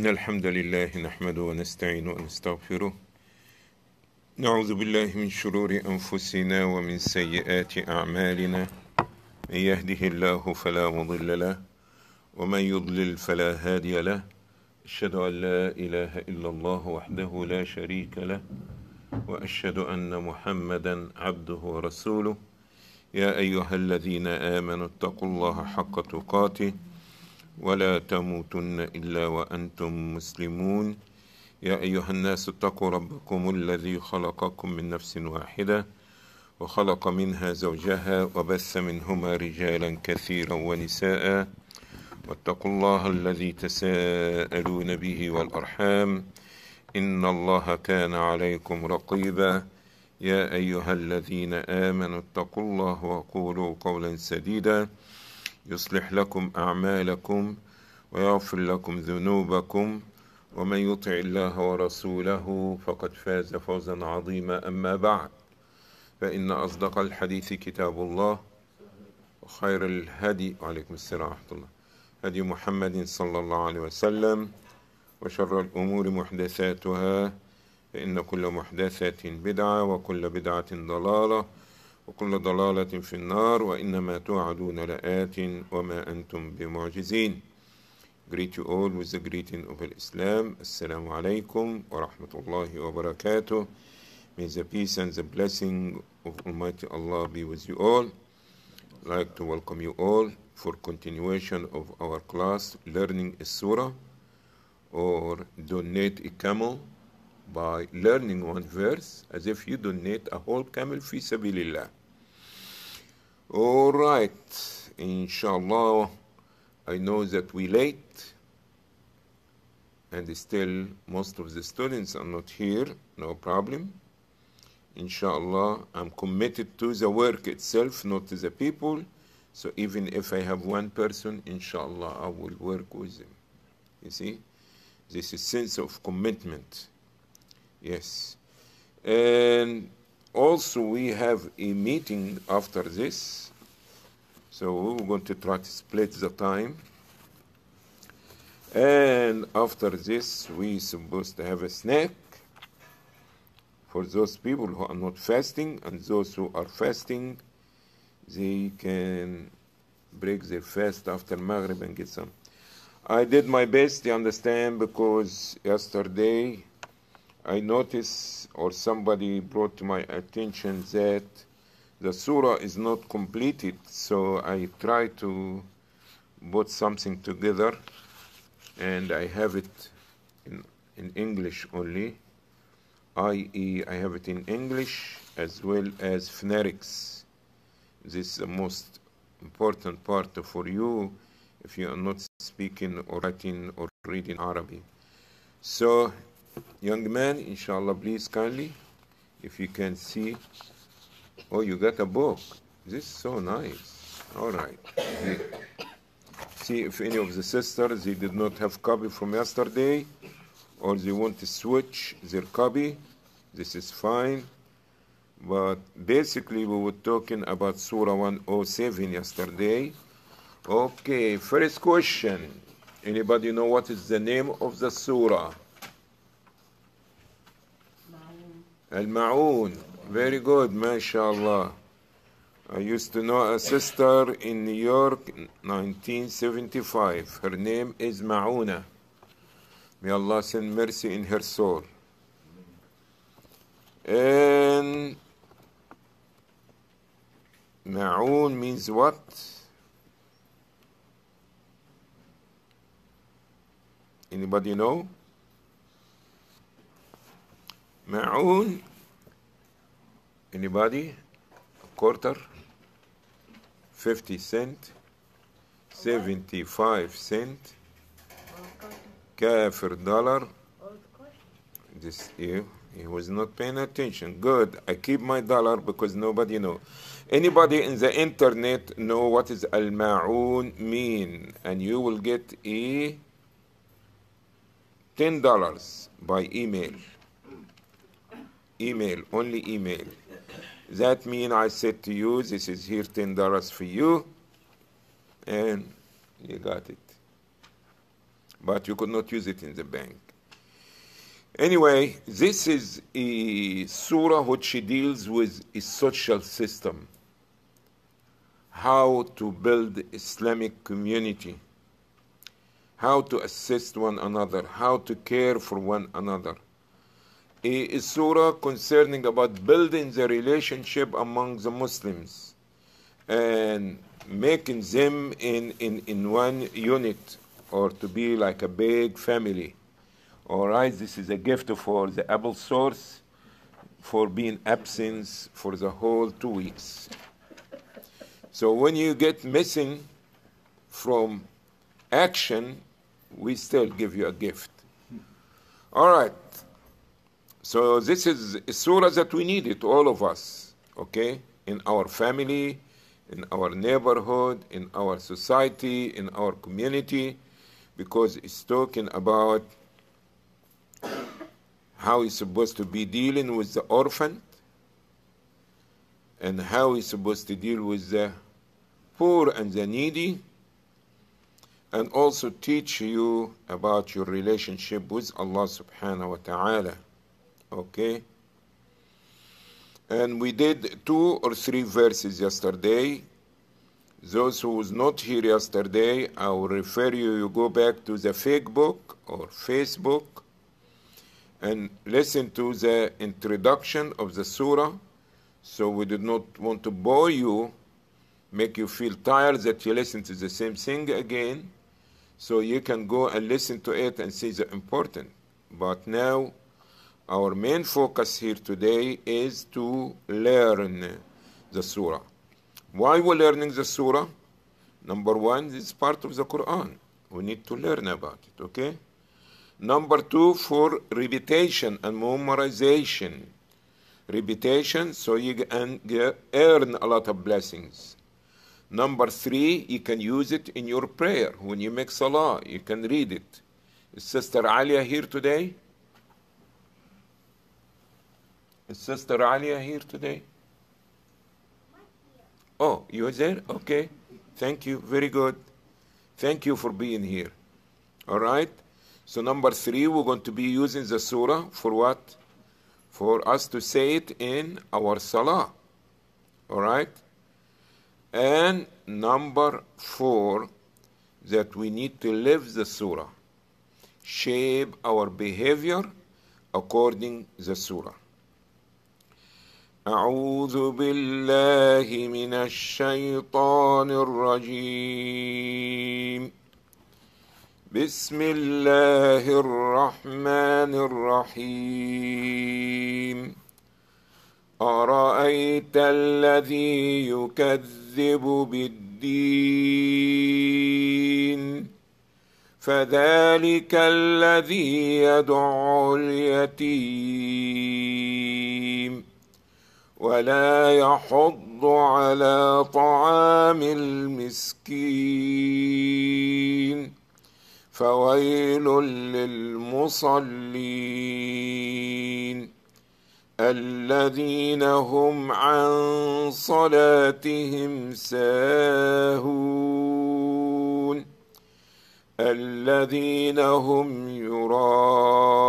إن الحمد لله نحمده ونستعينه ونستغفره نعوذ بالله من شرور أنفسنا ومن سيئات أعمالنا من يهده الله فلا مضل له ومن يضلل فلا هادي له أشهد أن لا إله إلا الله وحده لا شريك له وأشهد أن محمدا عبده ورسوله يا أيها الذين آمنوا اتقوا الله حق تقاته ولا تموتن إلا وأنتم مسلمون يا أيها الناس اتقوا ربكم الذي خلقكم من نفس واحدة وخلق منها زوجها وبث منهما رجالا كثيرا ونساء واتقوا الله الذي تساءلون به والأرحام إن الله كان عليكم رقيبا يا أيها الذين آمنوا اتقوا الله وقولوا قولا سديدا يصلح لكم أعمالكم ويغفر لكم ذنوبكم ومن يطع الله ورسوله فقد فاز فوزا عظيما أما بعد فإن أصدق الحديث كتاب الله وخير الهدي وعليكم السلام ورحمة الله هدي محمد صلى الله عليه وسلم وشر الأمور محدثاتها فإن كل محدثة بدعة وكل بدعة ضلالة وكل ضلالة في النار وإنما توعدون لآت وما أنتم بمعجزين. Greet you all with the greeting of Islam. Assalamu alaikum wa rahmatullahi wa barakatuh. May the peace and the blessing of Almighty Allah be with you all. I'd like to welcome you all for continuation of our class learning a surah or donate a camel by learning one verse as if you donate a whole camel fi sabilillah. All right, inshallah, I know that we late and still most of the students are not here, no problem. Inshallah, I'm committed to the work itself, not to the people. So even if I have one person, inshallah, I will work with them. You see, this is sense of commitment. Yes. And also we have a meeting after this. So we're going to try to split the time. And after this, we're supposed to have a snack for those people who are not fasting, and those who are fasting, they can break their fast after Maghrib and get some. I did my best to understand because yesterday I noticed or somebody brought to my attention that the surah is not completed, so I try to put something together, and I have it in English only, i.e. I have it in English as well as phonetics. This is the most important part for you if you are not speaking or writing or reading Arabic. So, young man, inshallah, please kindly, if you can see. Oh, you got a book. This is so nice. All right. See if any of the sisters, they did not have copy from yesterday, or they want to switch their copy. This is fine. But basically, we were talking about Surah 107 yesterday. Okay, first question. Anybody know what is the name of the surah? Al-Ma'un. Very good, mashallah. I used to know a sister in New York, 1975. Her name is Ma'una. May Allah send mercy in her soul. And Ma'un means what? Anybody know? Ma'un. Anybody? A quarter? 50 cent? 75 cent? Kafir dollar? This year, he was not paying attention. Good. I keep my dollar because nobody know. Anybody in the internet know what is al-ma'un mean? And you will get a $10 by email. Email, only email. That means I said to you, this is here $10 for you, and you got it. but you could not use it in the bank. Anyway, this is a surah which deals with a social system, how to build Islamic community, how to assist one another, how to care for one another. A surah concerning about building the relationship among the Muslims and making them in one unit, or to be like a big family. All right, this is a gift for the Apple source for being absent for the whole 2 weeks. So when you get missing from action, we still give you a gift. All right. So this is a surah that we need it, all of us, okay? In our family, in our neighborhood, in our society, in our community, because it's talking about how he's supposed to be dealing with the orphan and how he's supposed to deal with the poor and the needy, and also teach you about your relationship with Allah subhanahu wa ta'ala. Okay? And we did 2 or 3 verses yesterday. Those who was not here yesterday, I will refer you, you go back to the fake book or Facebook and listen to the introduction of the surah. So we did not want to bore you, make you feel tired that you listen to the same thing again. So you can go and listen to it and see the important. But now, our main focus here today is to learn the surah. Why we're learning the surah? Number 1, it's part of the Quran. We need to learn about it, okay? Number 2, for repetition and memorization. Repetition, so you can earn a lot of blessings. Number 3, you can use it in your prayer. When you make salah, you can read it. Is Sister Alia here today? Is Sister Alia here today? Oh, you are there? Okay. Thank you. Very good. Thank you for being here. All right? So number 3, we're going to be using the surah for what? For us to say it in our salah. All right? And number 4, that we need to live the surah. Shape our behavior according to the surah. أعوذ بالله من الشيطان الرجيم بسم الله الرحمن الرحيم أرأيت الذي يكذب بالدين فذلك الذي يدعو اليتيم ولا يحض على طعام المسكين فويل للمصلين الذين هم عن صلاتهم ساهون الذين هم يراءون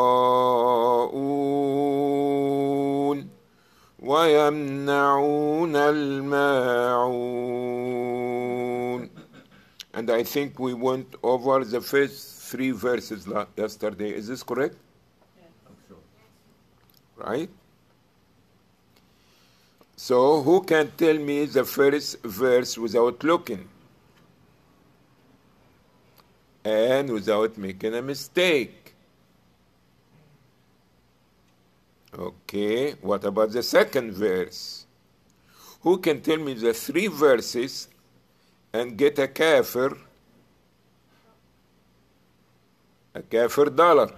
ويمنعون الماعون. And I think we went over the first 3 verses yesterday. Is this correct? Yeah. Right? So who can tell me the first verse without looking? And without making a mistake? Okay, what about the second verse? Who can tell me the 3 verses and get a kafir dollar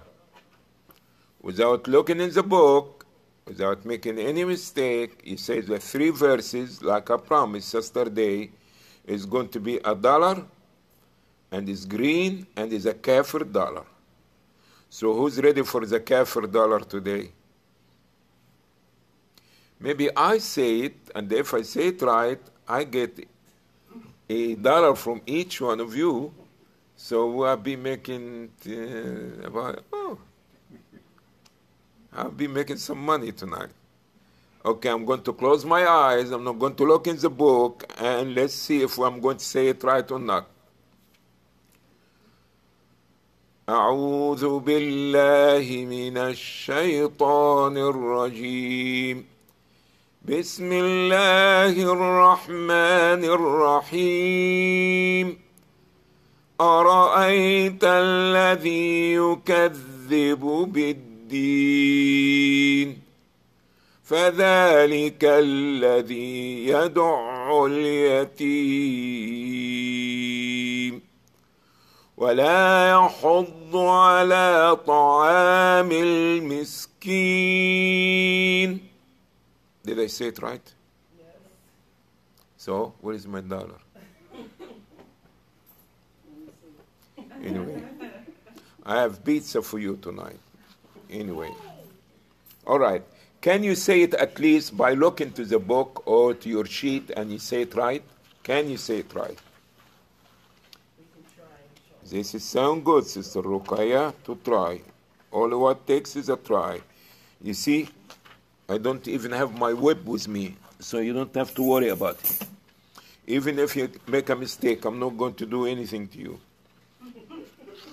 without looking in the book, without making any mistake? He says the 3 verses, like I promised yesterday, is going to be $1 and is green and is a kafir dollar. So who's ready for the kafir dollar today? Maybe I say it, and if I say it right, I get $1 from each one of you. So I'll be making I'll be making some money tonight. Okay, I'm going to close my eyes. I'm not going to look in the book, and let's see if I'm going to say it right or not. أعوذ بالله من الشيطان الرجيم. بسم الله الرحمن الرحيم. أرأيت الذي يكذب بالدين فذلك الذي يدع اليتيم ولا يحض على طعام المسكين. Did I say it right? Yes. So, where is my dollar? Anyway, I have pizza for you tonight. Anyway. All right. Can you say it at least by looking to the book or to your sheet and you say it right? Can you say it right? We can try. This is sound good, Sister Ruqayya, to try. All what takes is a try. You see, I don't even have my whip with me, so you don't have to worry about it. Even if you make a mistake, I'm not going to do anything to you.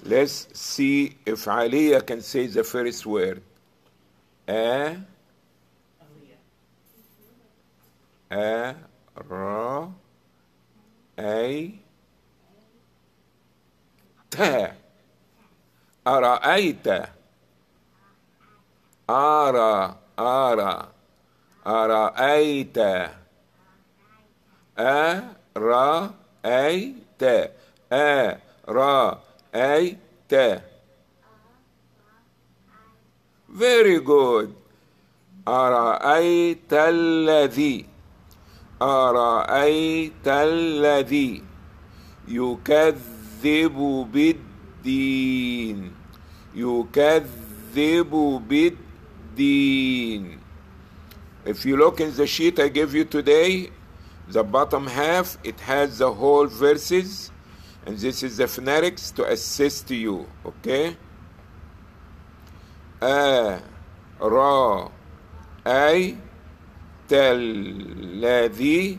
Let's see if Aliyah can say the first word. A, ra, a, ta. أرأيت أرى أرأيت أرأيت أرأيت. Very good. أرأيت الذي أرأيت الذي يكذب بالدين يكذب بالدين. If you look in the sheet I gave you today, the bottom half, it has the whole verses, and this is the phonetics to assist you, okay? را أي الذي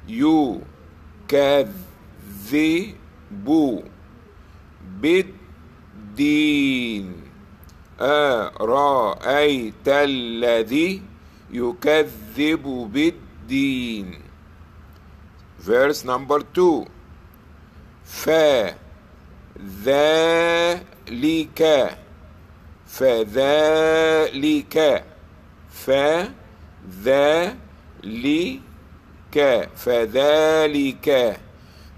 يكذب بالدين. رأيت الذي يكذب بالدين. Verse number 2. فذلك فذلك فذلك فذلك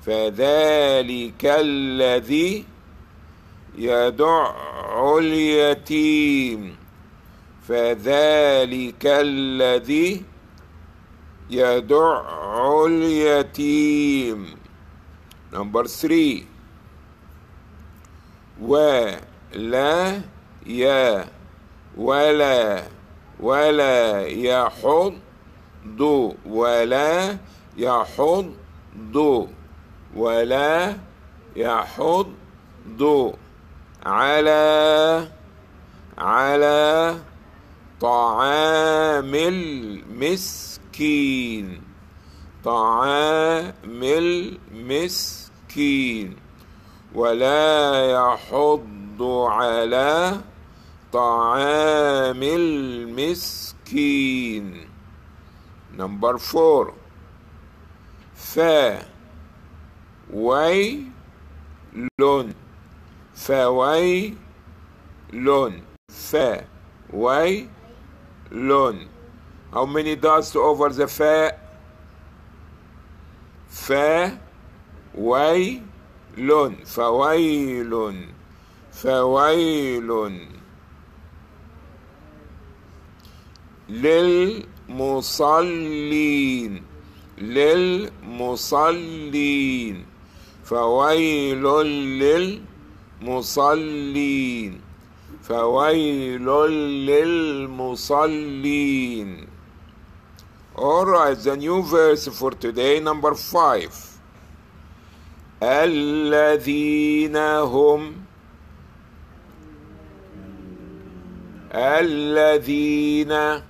فذلك الذي يدع اليتيم فذلك الذي يدع اليتيم. Number 3. ولا يا ولا يحض ولا يحض ولا يحض على طعام المسكين طعام المسكين ولا يحض على طعام المسكين. Number 4. فويل فويل فويل. How many dots over the fa? فويل فويل فويل للمصلين للمصلين فويل للمصلين فويل للمصلين. All right, the new verse for today, number 5. الذين هم الذين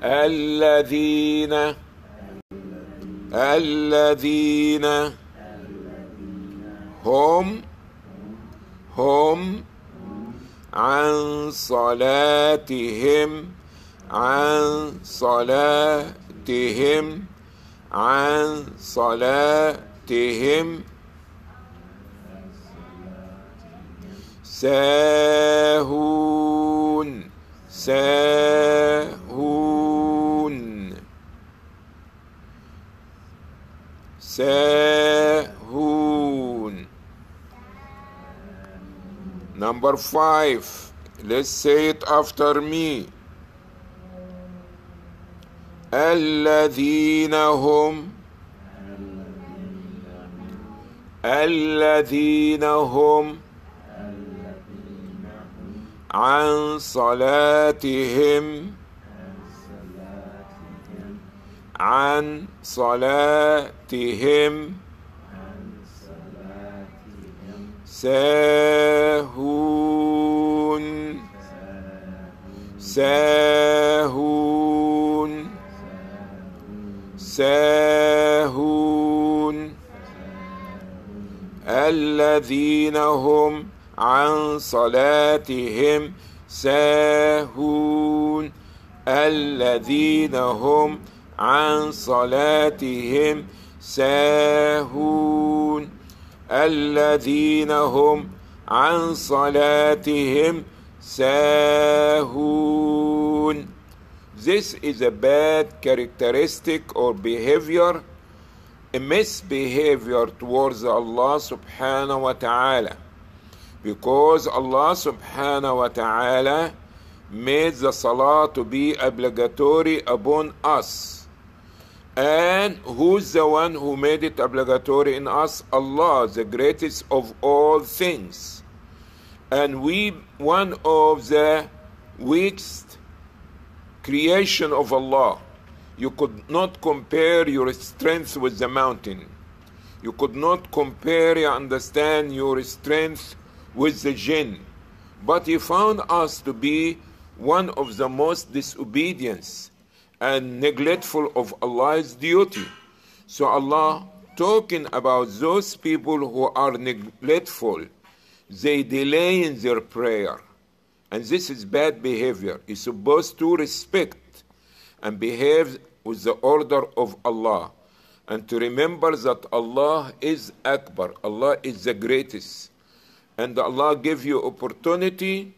الذين الذين هم عن صلاتهم عن صلاتهم عن صلاتهم ساهون ساهون ساهون. Number 5. Let's say it after me. الذين هم الذين هم عن صلاتهم عن صلاتهم ساهون ساهون ساهون. الذين هم عن صلاتهم ساهون الذين هم عن صلاتهم ساهون الذين هم عن صلاتهم ساهون. This is a bad characteristic or behavior, a misbehavior towards Allah subhanahu wa ta'ala, because Allah subhanahu wa ta'ala made the salah to be obligatory upon us. And who's the one who made it obligatory in us? Allah, the greatest of all things. And we, one of the weakest creation of Allah. You could not compare your strength with the mountain. You could not compare, you understand, your strength with the jinn. But He found us to be one of the most disobedient and neglectful of Allah's duty. So Allah talking about those people who are neglectful, they delay in their prayer. And this is bad behavior. You're supposed to respect and behave with the order of Allah. And to remember that Allah is Akbar. Allah is the greatest. And Allah gave you opportunity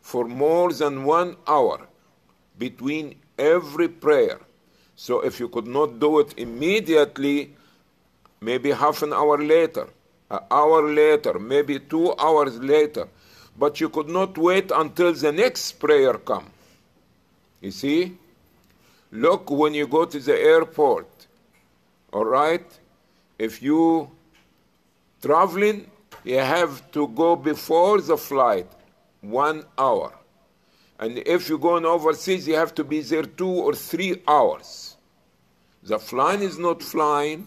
for more than 1 hour between every prayer. So if you could not do it immediately, maybe half an hour later, an hour later, maybe 2 hours later, but you could not wait until the next prayer come. You see? Look, when you go to the airport, all right, if you traveling, you have to go before the flight 1 hour. And if you're going overseas, you have to be there 2 or 3 hours. The flying is not flying,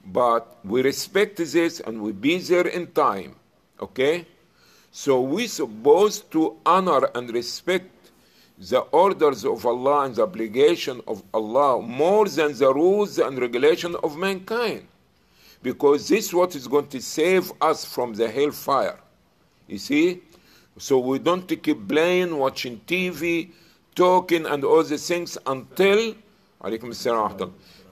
but we respect this and we be there in time. Okay? So we're supposed to honor and respect the orders of Allah and the obligation of Allah more than the rules and regulation of mankind. Because this is what is going to save us from the hellfire. You see? So we don't keep playing, watching TV, talking and all the things until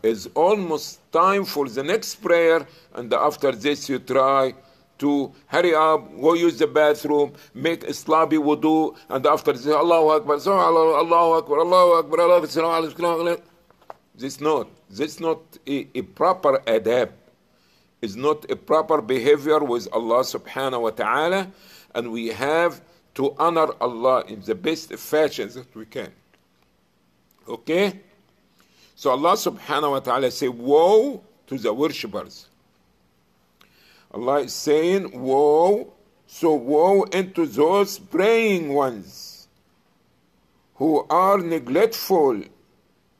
it's almost time for the next prayer, and after this you try to hurry up, go use the bathroom, make islabi wudu, and after this, Allahu Akbar, Allahu Akbar, Allahu Akbar, Allahu Akbar. This is not a proper adab. It's not a proper behavior with Allah subhanahu wa ta'ala, and we have to honor Allah in the best fashion that we can. Okay? So Allah subhanahu wa ta'ala say, woe to the worshippers. Allah is saying, woe, so woe into those praying ones who are neglectful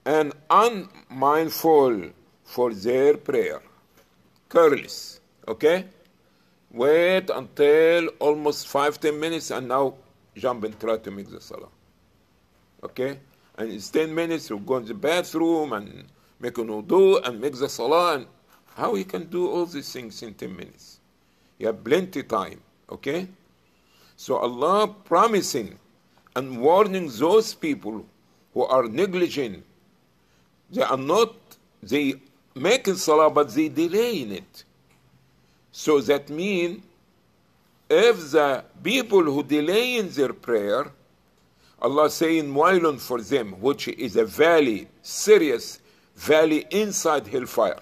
and unmindful for their prayer. careless, okay? Wait until almost 5-10 minutes and now jump and try to make the salah, okay? And it's 10 minutes, you go in the bathroom and make an wudu and make the salah. And how you can do all these things in 10 minutes? You have plenty time, okay? So Allah promising and warning those people who are negligent. They making salah, but they delaying it. So that means if the people who delay in their prayer, Allah saying wailun for them, which is a valley, serious valley inside hellfire,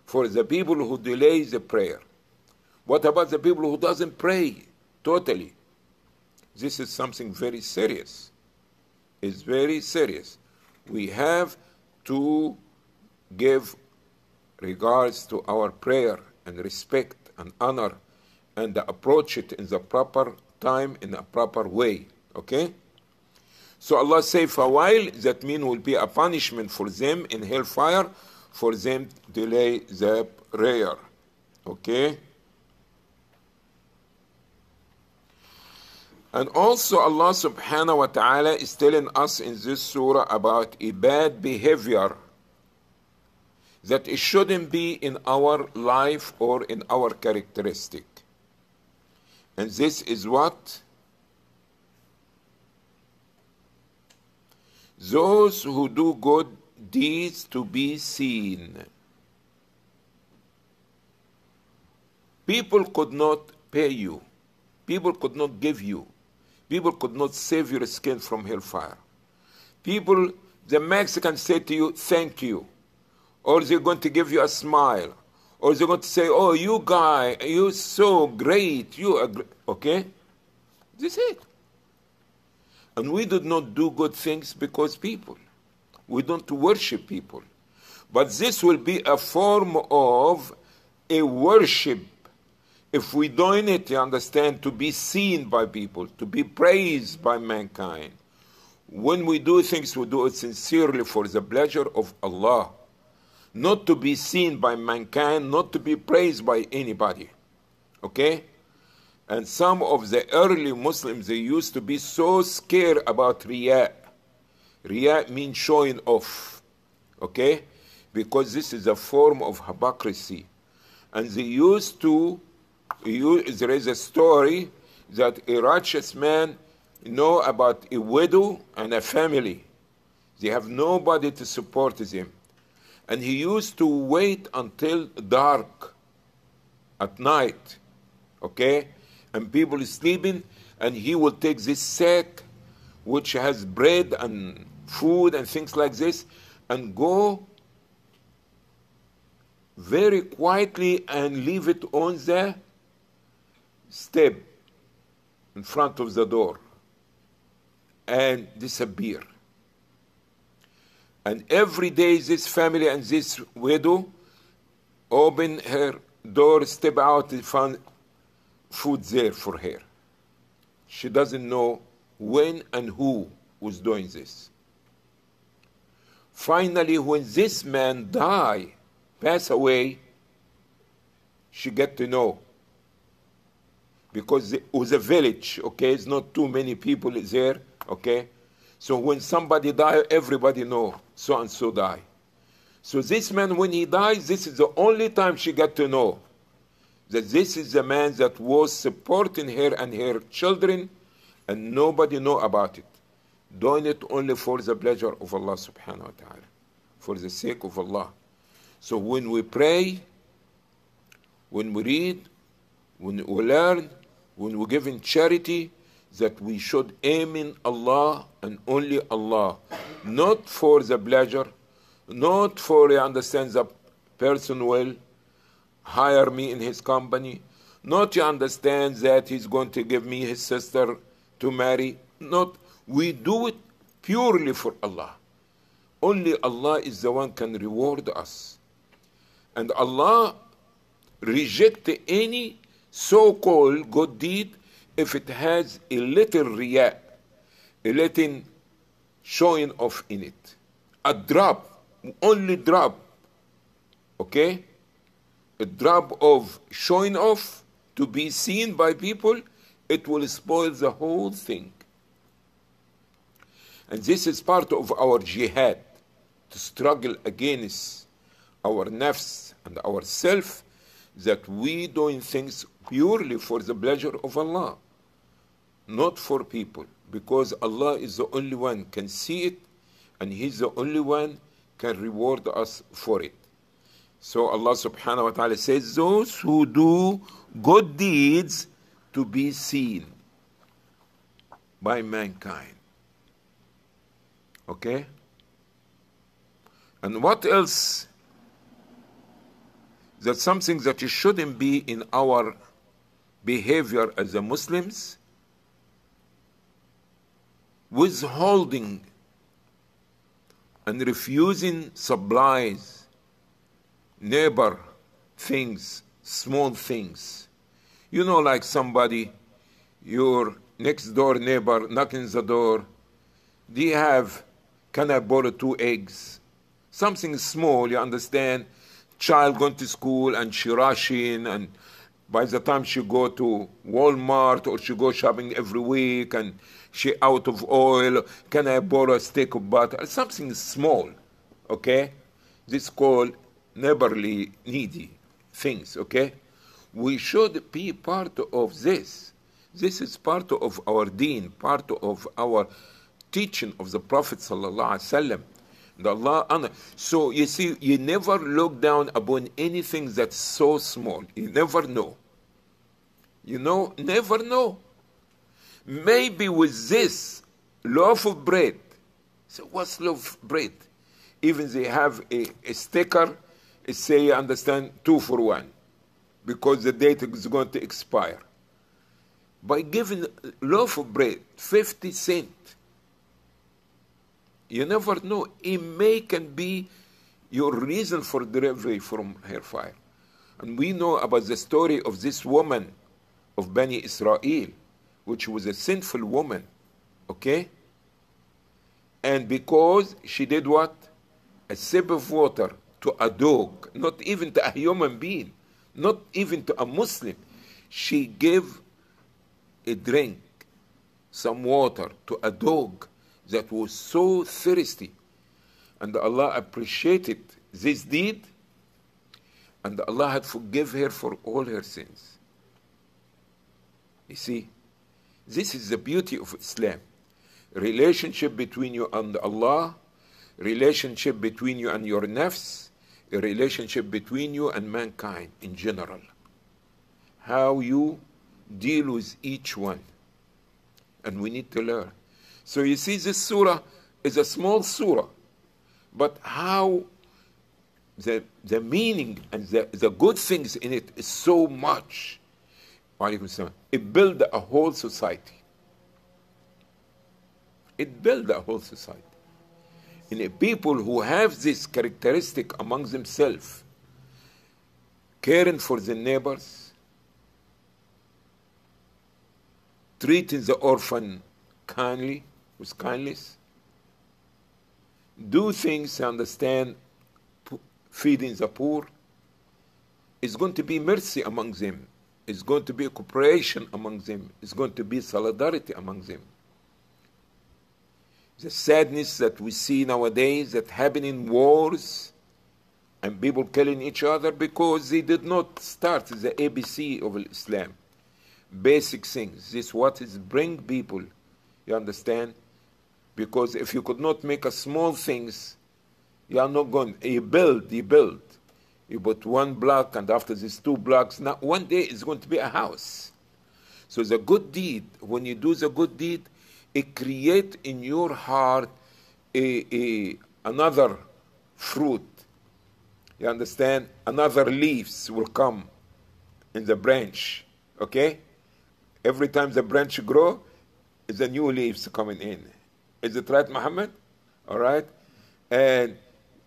for the people who delay the prayer. What about the people who doesn't pray totally? This is something very serious. It's very serious. We have to give regards to our prayer and respect and honor and approach it in the proper time, in a proper way. Okay? So Allah say for a while, that means will be a punishment for them in hellfire, for them to delay the prayer. Okay? And also Allah subhanahu wa ta'ala is telling us in this surah about a bad behavior that it shouldn't be in our life or in our characteristic. And this is what? Those who do good deeds to be seen. People could not pay you. People could not give you. People could not save your skin from hellfire. People, the Mexicans say to you, thank you. Or they're going to give you a smile. Or they're going to say, oh, you guy, you're so great. You are okay? This is it. And we did not do good things because people. We don't worship people. But this will be a form of a worship. If we doing it, you understand, to be seen by people, to be praised by mankind. When we do things, we do it sincerely for the pleasure of Allah. Not to be seen by mankind, not to be praised by anybody. Okay? And some of the early Muslims, they used to be so scared about Riya. Riya means showing off. Okay? Because this is a form of hypocrisy. And they used to, there is a story that a righteous man know about a widow and a family. They have nobody to support them. And he used to wait until dark at night, okay? And people sleeping, and he will take this sack, which has bread and food and things like this, and go very quietly and leave it on the step in front of the door and disappear. And every day this family and this widow open her door, step out, and find food there for her. She doesn't know when and who was doing this. Finally, when this man pass away, she get to know. Because it was a village, okay? It's not too many people there, okay? So when somebody die, everybody know so and so die. So this man, when he dies, this is the only time she got to know that this is the man that was supporting her and her children, and nobody know about it. Doing it only for the pleasure of Allah subhanahu wa ta'ala, for the sake of Allah. So when we pray, when we read, when we learn, when we give in charity, that we should aim in Allah and only Allah, not for the pleasure, not for, you understand, the person will hire me in his company, not to understand that he's going to give me his sister to marry. Not, we do it purely for Allah. Only Allah is the one can reward us. And Allah reject any so-called good deed if it has a little riya, a little showing off in it. A drop, only drop, okay? a drop of showing off to be seen by people, it will spoil the whole thing. And this is part of our jihad, to struggle against our nafs and our self, that we doing things purely for the pleasure of Allah, not for people, because Allah is the only one can see it, and He's the only one can reward us for it. So Allah subhanahu wa ta'ala says, those who do good deeds to be seen by mankind. Okay? And what else? That's something that it shouldn't be in our behavior as a Muslims. Withholding and refusing supplies, neighbor things, small things. You know, like somebody, your next door neighbor knocking the door, do you have, can I borrow 2 eggs? Something small, you understand? Child going to school and she rushing, and by the time she go to Walmart or she go shopping every week and she out of oil, can I borrow a stick of butter? Something small, okay? This is called neighborly needy things, okay? We should be part of this. This is part of our deen, part of our teaching of the Prophet sallallahu alaihi wasallam. Allah honor. So you see, you never look down upon anything that's so small. You never know. You know, never know. Maybe with this loaf of bread. So what's loaf of bread? Even they have a sticker, it say, you understand, 2 for 1, because the date is going to expire. By giving loaf of bread 50 cents, you never know. It may can be your reason for delivery from hellfire. And we know about the story of this woman of Bani Israel, which was a sinful woman, okay? And because she did what? A sip of water to a dog, not even to a human being, not even to a Muslim. She gave a drink, some water to a dog that was so thirsty. And Allah appreciated this deed, and Allah had forgiven her for all her sins. You see, this is the beauty of Islam. Relationship between you and Allah, relationship between you and your nafs, a relationship between you and mankind in general. How you deal with each one. And we need to learn. So you see, this surah is a small surah, but how the meaning and the good things in it is so much. It built a whole society. It built a whole society. And people who have this characteristic among themselves, caring for the neighbors, treating the orphan kindly, with kindness, do things to understand, feeding the poor, is going to be mercy among them. It's going to be cooperation among them. It's going to be solidarity among them. The sadness that we see nowadays that happen in wars and people killing each other because they did not start the ABC of Islam. Basic things. This is what is bring people, you understand? Because if you could not make a small things, you are not going. You build. You put 1 block, and after these 2 blocks, now one day it's going to be a house. So the good deed, when you do the good deed, it creates in your heart another fruit. You understand? Another leaves will come in the branch. Okay? Every time the branch grow, it's a new leaves coming in. Is it right, Muhammad? All right? And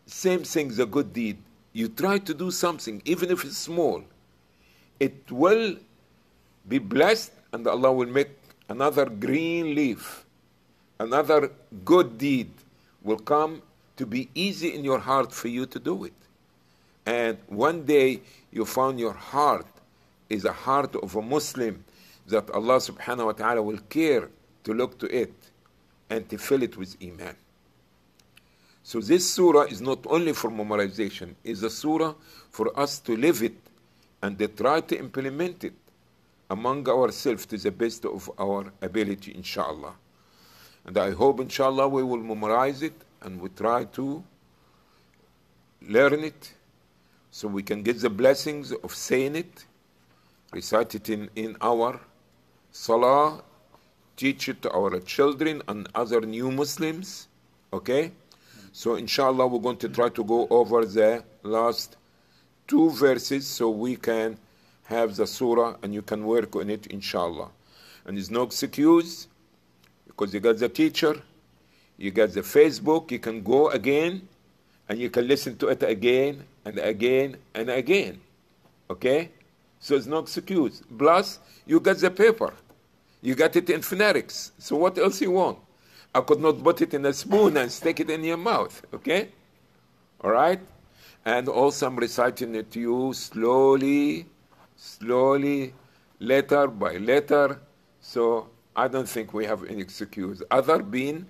same thing, the good deed. You try to do something, even if it's small. It will be blessed, and Allah will make another green leaf. Another good deed will come to be easy in your heart for you to do it. And one day, you found your heart is a heart of a Muslim, that Allah subhanahu wa ta'ala will care to look to it and to fill it with iman. So this surah is not only for memorization, it's a surah for us to live it and to try to implement it among ourselves to the best of our ability, inshallah. And I hope, inshallah, we will memorize it and we try to learn it so we can get the blessings of saying it, recite it in our salah, teach it to our children and other new Muslims, okay? So inshallah we're going to try to go over the last 2 verses so we can have the surah and you can work on it, inshallah. And there's no excuse because you got the teacher, you got the Facebook, you can go again and you can listen to it again and again and again, okay? So there's no excuse. Plus, you got the paper. You got it in phonetics. So what else you want? I could not put it in a spoon and stick it in your mouth, okay? All right? And also I'm reciting it to you slowly, letter by letter. So I don't think we have any excuse. Other being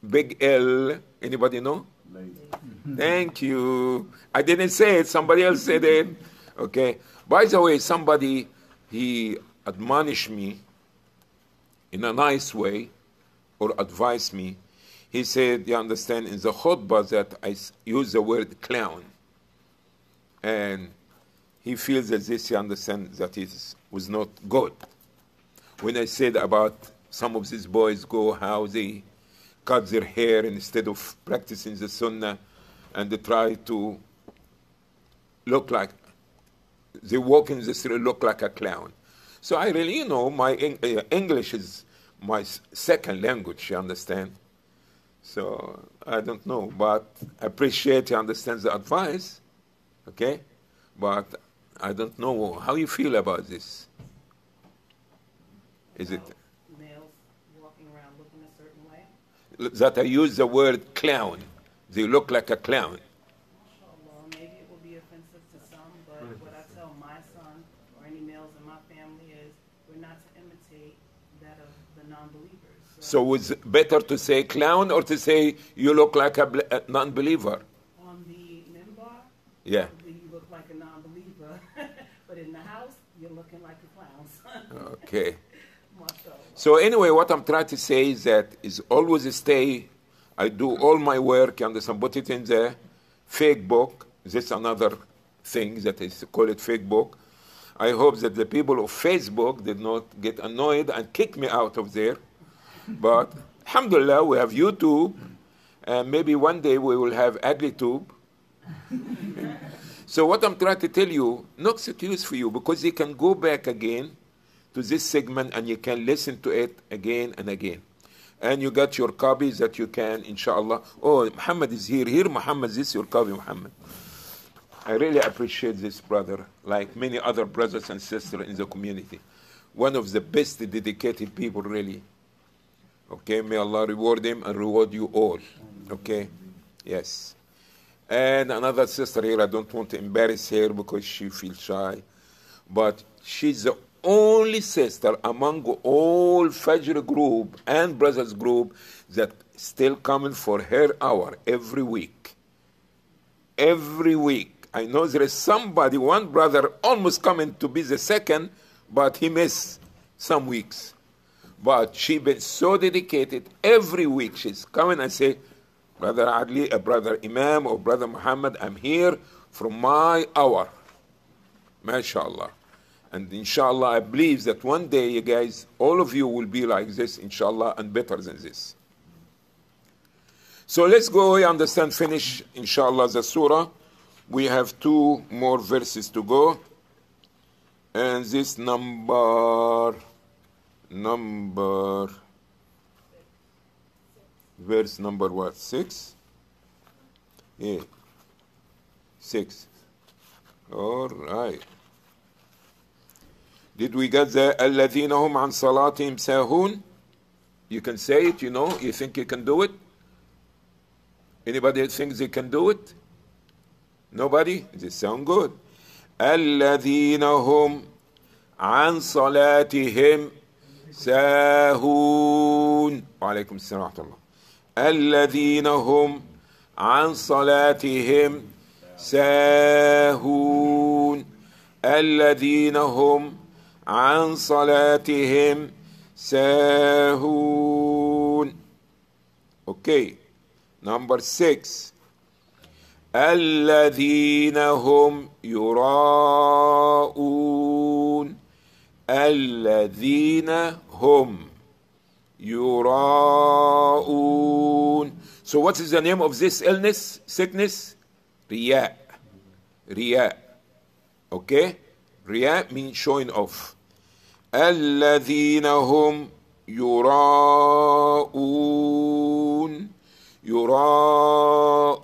big L. Anybody know? Thank you. I didn't say it. Somebody else said it. Okay. By the way, somebody, he admonished me in a nice way or advised me. He said, you understand, in the khutbah that I use the word clown. And he feels that this, you understand, that it was not good. When I said about some of these boys go how they cut their hair instead of practicing the sunnah and they try to look like, they walk in the street look like a clown. So I really, you know, my English is my second language, you understand? So I don't know, but I appreciate you understand the advice, okay? But I don't know how you feel about this. Is it Males walking around looking a certain way? that I use the word clown? They look like a clown. Well, maybe it will be offensive to some, but what I tell my son or any males in my family is we're not to imitate that of the non-believers. So it's better to say clown or to say you look like a non-believer? On the minbar, Yeah. you look like a non-believer, but in the house, you're looking like a clown. Okay. Myself. So anyway, what I'm trying to say is that is always stay. I do all my work, you understand, put it in the fake book. This is another thing that is call it fake book. I hope that the people of Facebook did not get annoyed and kick me out of there. But alhamdulillah, we have YouTube, and maybe one day we will have Adly tube. So what I'm trying to tell you, no excuse for you, because you can go back again to this segment and you can listen to it again and again. And you got your copies that you can, inshallah. Oh, Muhammad is here. Here, Muhammad, this is your copy, Muhammad. I really appreciate this brother, like many other brothers and sisters in the community. One of the best dedicated people, really. Okay, may Allah reward him and reward you all. Okay, yes. And another sister here, I don't want to embarrass her because she feels shy, but she's the only sister among all Fajr group and brothers group that still coming for her hour every week. Every week. I know there is somebody, one brother almost coming to be the second, but he missed some weeks. But she been so dedicated. Every week she's coming and say, Brother Adly, Brother Imam, or Brother Muhammad, I'm here from my hour. MashaAllah. And inshallah, I believe that one day, you guys, all of you will be like this, inshallah, and better than this. So let's go, you understand, finish, inshallah, the surah. We have 2 more verses to go. And this number, verse number what? 6? Yeah. 6. All right. Did we get the الَّذِينَ هُمْ عَنْ صَلَاتِهِمْ سَاهُونَ? You can say it, you know. You think you can do it? Anybody thinks they can do it? Nobody? They sound good. الذين هم عن صلاتهم ساهون. وعليكم السلام ورحمة الله. الذين هم عن صلاتهم ساهون. الذين هم عن صلاتهم ساهون. Okay. Number 6. الذين هم يراءون. الذين هم يراءون. So what is the name of this illness, sickness? Riya. Riya. Okay? Riya means showing off. الذين هم يراءون. يراءون.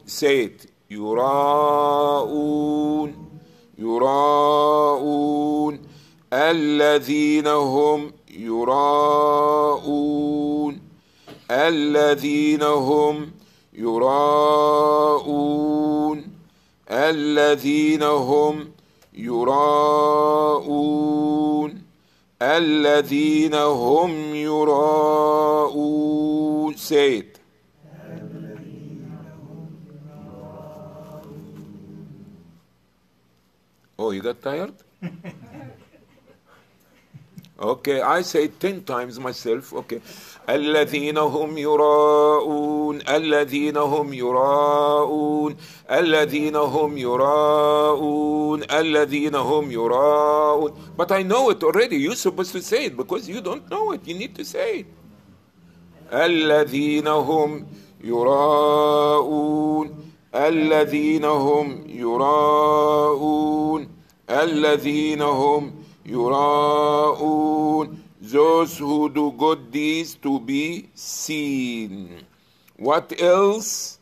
Say it. يراءون. يراءون. الذين هم يراءون. الذين هم يراءون. الذين هم يراءون. الذين هم يراءون. Say it. Oh, you got tired? Okay, I say 10 times myself. Okay. الذين هم يراءون. الذين هم يراءون. الذين هم يراءون. الذين هم يراءون. But I know it already. You're supposed to say it because you don't know it. You need to say it. الذين هم يراءون. الذين هم يراءون. الذين هم يراءون. Those who do good deeds to be seen. What else?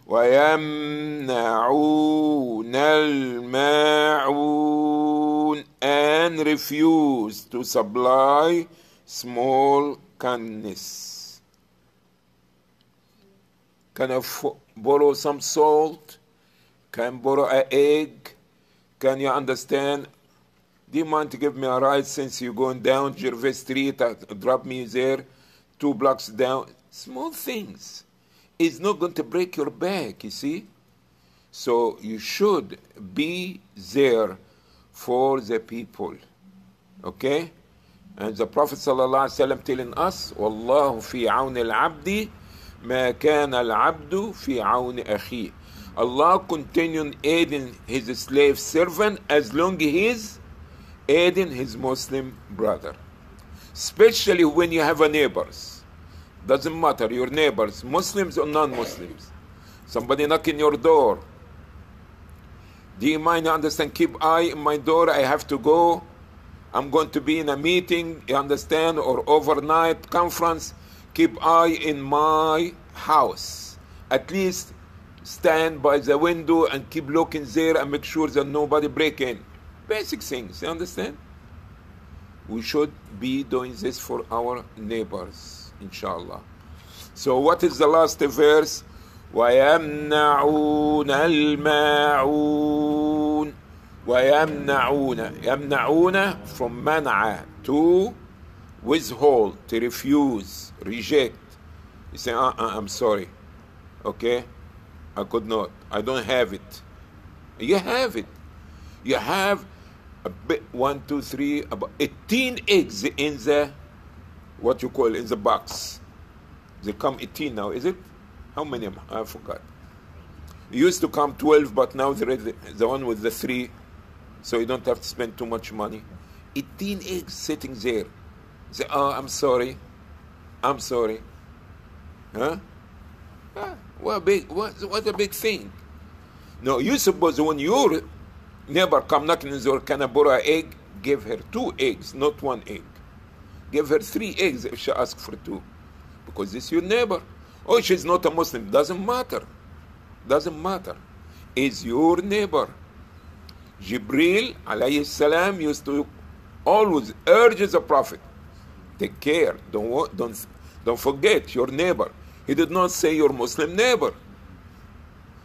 ويمنعون الماعون. And refuse to supply small kindness. Can I borrow some salt? Can I borrow an egg? Can you understand? Do you mind to give me a ride since you're going down Gervais Street? Drop me there, 2 blocks down. Small things. It's not going to break your back, you see? So you should be there for the people. Okay? And the Prophet ﷺ telling us, وَاللَّهُ فِي عَوْنِ الْعَبْدِ مَا كَانَ الْعَبْدُ فِي عَوْنِ أَخِيهِ. Allah continuing aiding his slave servant as long as he is aiding his Muslim brother. Especially when you have a neighbors. Doesn't matter, your neighbors, Muslims or non-Muslims. Somebody knocking your door. Do you mind, understand, keep eye on my door, I have to go. I'm going to be in a meeting, you understand, or overnight conference. Keep eye in my house. At least stand by the window and keep looking there and make sure that nobody break in. Basic things, you understand? We should be doing this for our neighbors, inshallah. So what is the last verse? وَيَمْنَعُونَ الْمَاعُونَ. وَيَمْنَعُونَ. يَمْنَعُونَ from man'a, to withhold, to refuse, reject. You say, I'm sorry. Okay? I could not. I don't have it. You have it. You have a bit, 1, 2, 3, about 18 eggs in the, what you call, in the box. They come 18 now, is it? How many? I forgot. It used to come 12, but now the one with the 3, so you don't have to spend too much money. 18 eggs sitting there. Say, I'm sorry. I'm sorry. Huh? What a big thing. No, you suppose when your neighbor come knocking on the door, can I borrow an egg? Give her 2 eggs, not 1 egg. Give her 3 eggs if she asks for 2. Because this is your neighbor. Oh, she's not a Muslim. Doesn't matter. Doesn't matter. Is your neighbor. Jibril alayhi salam used to always urge the Prophet, take care. Don't forget your neighbor. He did not say your Muslim neighbor.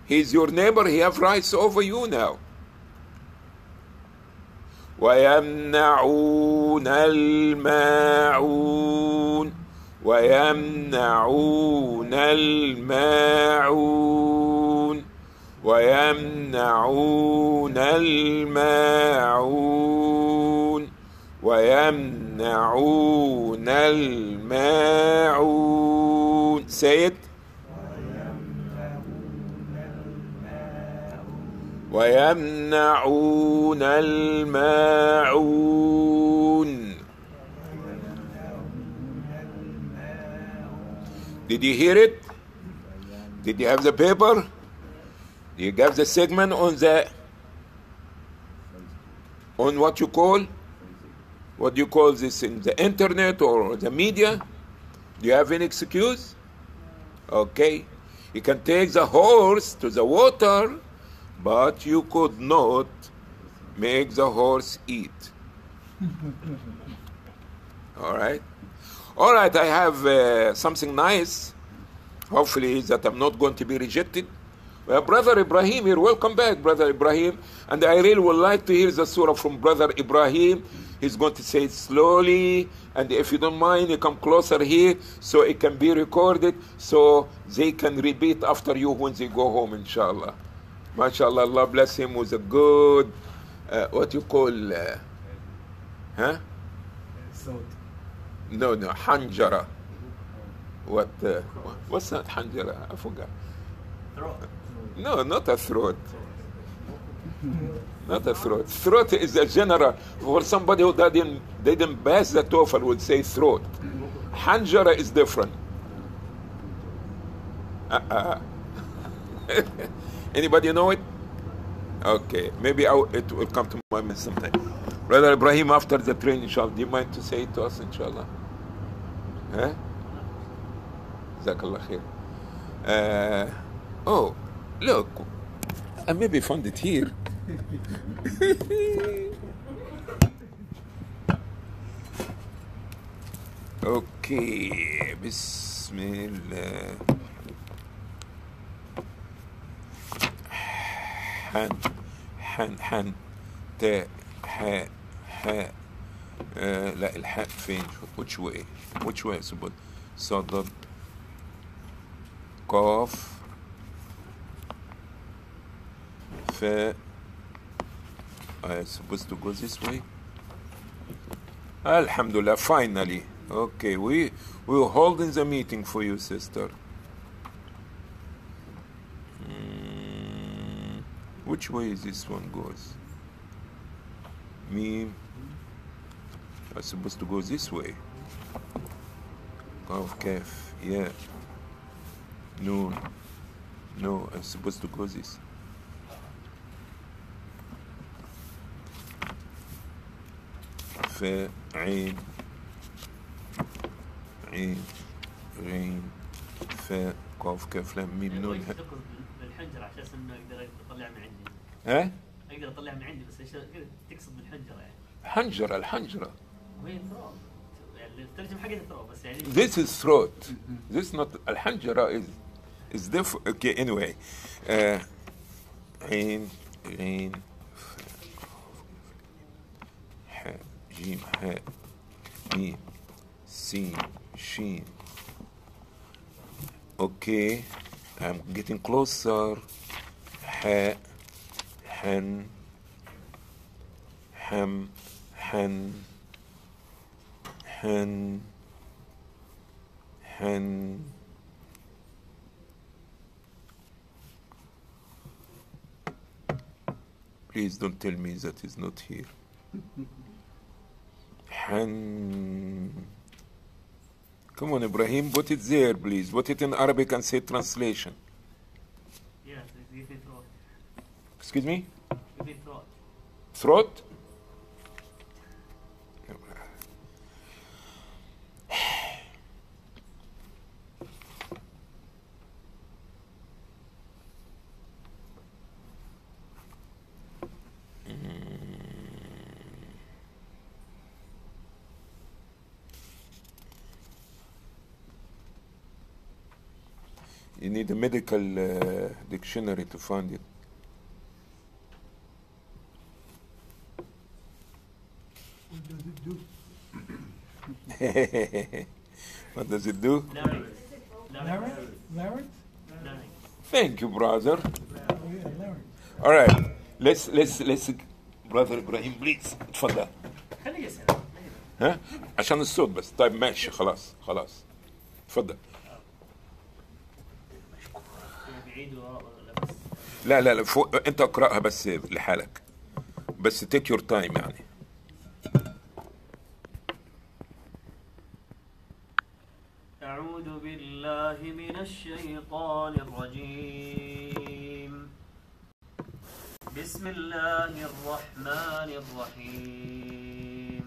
He's your neighbor. He have rights over you now. ويمنعون الماعون ويمنعون الماعون ويمنعون الماعون ويمنعون الماعون. Say it. ويمنعون الماعون. Did you hear it? Did you have the paper? You have the segment on what you call? What do you call this in the internet or the media? Do you have any excuse? Okay. You can take the horse to the water, but you could not make the horse eat. All right. All right, I have something nice. Hopefully that I'm not going to be rejected. Well, Brother Ibrahim here, welcome back, Brother Ibrahim. And I really would like to hear the surah from Brother Ibrahim. He's going to say it slowly. And if you don't mind, you come closer here so it can be recorded so they can repeat after you when they go home, inshallah. MashaAllah, Allah bless him with a good, what you call, huh? Salt. No, hanjara. What's that hanjara? I forgot. Throat. No, not a throat. Not a throat. Throat is a general. For somebody who didn't pass the TOEFL would say throat. Hanjara is different. Anybody know it? Okay, maybe it will come to my mind sometime. Brother Ibrahim, after the train, inshallah, do you mind to say it to us, inshallah? Huh? Jazakallah khair. Oh, look, I maybe found it here. Okay, Bismillah. حن تاء حاء حاء لا الحاء فين؟ which way سبب صاد قاف فاء. I supposed to go this way. Alhamdulillah, finally. Okay, we were holding the meeting for you, sister. Which way is this one goes? Me. I'm supposed to go this way. Qaf, kaf, yeah. No, I'm supposed to go this. Fa, عين غين فاء قاف كاف لام ميم نون. بالحنجرة عشان انه اقدر اطلع من عندي. ها؟ اقدر اطلع من عندي بس ايش تقصد بالحنجرة يعني؟ الحنجرة. وهي ثروت. يعني الترجمة حقتها ثروت بس يعني. This is throat. This not الحنجرة is different. Okay, anyway. عين غين حاء جيم حاء ميم سين شين. Okay, I'm getting closer. حاء حن حم حن حن حن Please don't tell me that is not here. حن. Come on, Ibrahim, put it there, please. Put it in Arabic and say translation. Yes, give me throat. Excuse me? Give me throat. Throat? You need a medical dictionary to find it. What does it do? Larynx? Thank you, brother. Oh, yeah, larynx. All right. Let's brother Ibrahim please اتفضل. خليه يسأل. ها عشان الصوت بس. طيب ماشي خلاص اتفضل. بعيد ولا بس؟ لا فوق انت اقراها بس لحالك بس take your time يعني. أعوذ بالله من الشيطان الرجيم. بسم الله الرحمن الرحيم.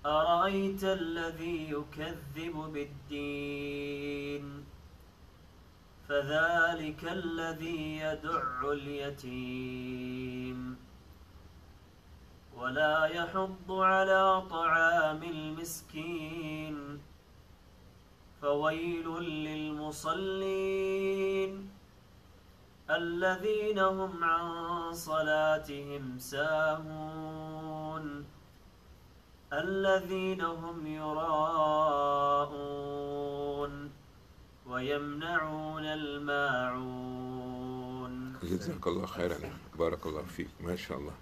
أرأيت الذي يكذب بالدين فذلك الذي يدع اليتيم ولا يحض على طعام المسكين فويل للمصلين الذين هم عن صلاتهم ساهون الذين هم يراءون ويمنعون الماعون. جزاك الله خيرا. بارك الله فيك. ما شاء الله.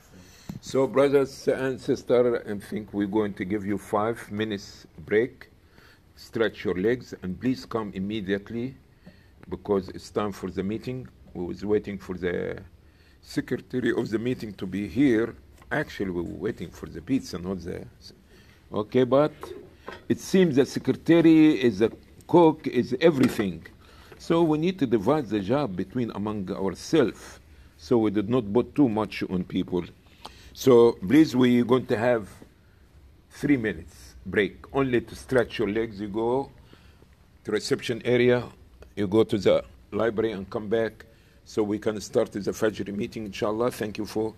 So brothers and sisters, I think we're going to give you 5 minutes break. Stretch your legs and please come immediately because it's time for the meeting. We was waiting for the secretary of the meeting to be here. Actually, we were waiting for the pizza, not the... Okay, but it seems the secretary is a cook, is everything. So we need to divide the job among ourselves. So we did not put too much on people. So please, we're going to have 3 minutes break, only to stretch your legs. You go to reception area, you go to the library and come back so we can start the Fajr meeting, inshallah. Thank you for,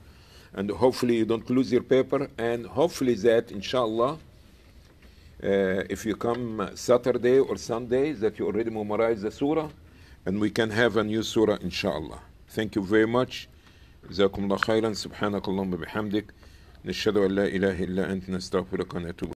and hopefully you don't lose your paper, and hopefully that, inshallah, if you come Saturday or Sunday, that you already memorize the surah, and we can have a new surah, inshallah. Thank you very much. جزاكم الله خيرا. سبحانك اللهم بحمدك نشهد أن لا إله إلا أنت نستغفرك ونتوب